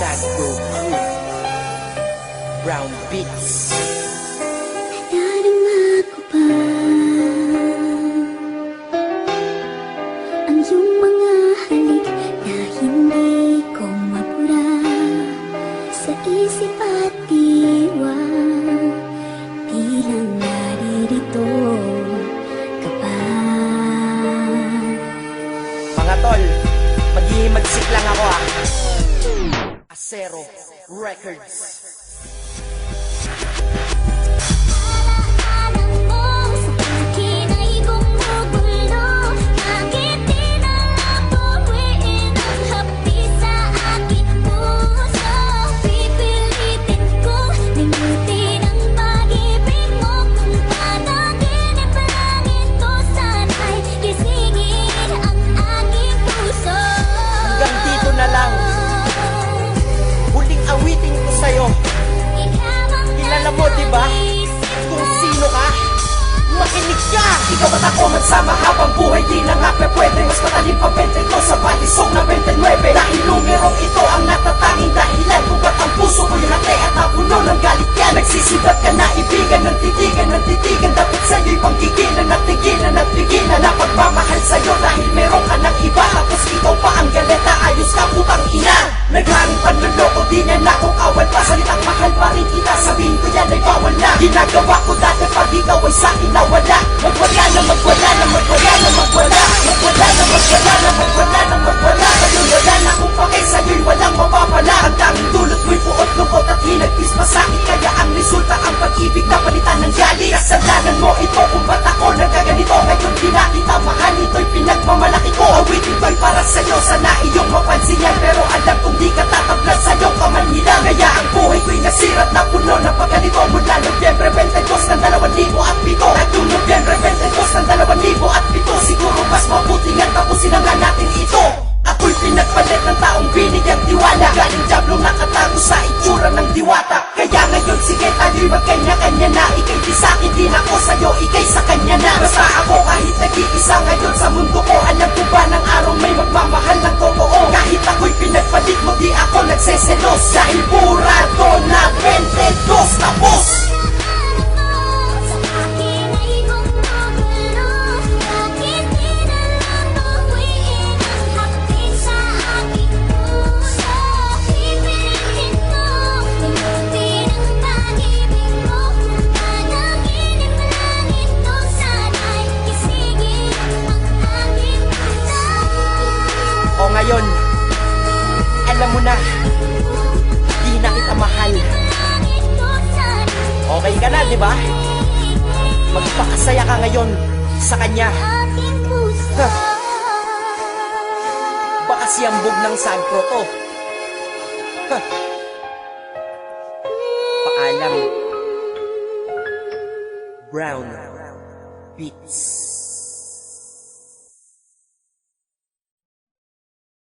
Sagro Crew, Brown Beats. Nadarama ko ba ang iyong mga halik na hindi ko mapura sa isip at diwa? Di lang naririto ka pa. Mga tol, maghihimagsik lang ako Acero Records. Kilala mo, diba? Kung sino ka? Makinig ka! Ikaw at ako magsama habang buhay, di na nga pwede. Mas matalim pa 22 sa balisong na 29. Dahil numerong ito ang natatanging dahilan kung ba't ang puso ko'y hati at napuno ng galit yan. Nagsisibat ka na ibigan ng titigan. Dapat sa'yo'y panggigilan at tigilan at pigilan na pagmamahal sa'yo dahil meron ka ng iba. Tapos ikaw pa ang galeta, ayos ka putang ina. Nagharing panloloko, di niya na kung awal pa. Salitang mahal pa rin kita, sabihin ko yan ay bawal na. Ginagawa ko dati pag ikaw ay sa'kin nawala. Magwala na magwala na magwala na magwala. Magwala na magwala na magwala na magwala. Ngayon wala na kung pakay sa'yo'y walang mapapala. Ang daming dulot mo'y puot, lungkot at hinagpis masakit. Kaya ang resulta ang pag-ibig na palitan ng gali. Kasalanan mo ito kung ba't ako nagkaganito. Ngayon di na kita mahal, ito'y pinagmamalaki ko. Awitin ko'y para sa'yo, sana iyong mapansin yan. Pero alam kong di ka tatablan sa'yong kamanhilan. Kaya ang buhay ko'y nasirat na puno ng pagganito. Mula Nobyembre 22 ng 2007 at yung Nobyembre 22 ng 2007, siguro mas mabuti nga tapusin na nga natin ito. Ako'y pinagpalit ng taong binigyang tiwala. Galing diablo nakatago sa itsura ng diwata. Kaya ngayon sige tayo'y magkanya-kanya na. Ika'y di sa'kin, di na ko sa'yo, ika'y sa kanya na. Basta ako kahit nag-iisa ngayon sa mundo ko, alam ko ba ng araw may magmamahal ng totoo. Kahit ako'y pinagpalit mo, di ako nagseselos. Dahil burado na 22 tapos. Ngayon, alam mo na, di na kita mahal. Okay ka na, di ba? Magpakasaya ka ngayon sa kanya. Baka siyambog ng Sagro to. Paalam. Brown Beats.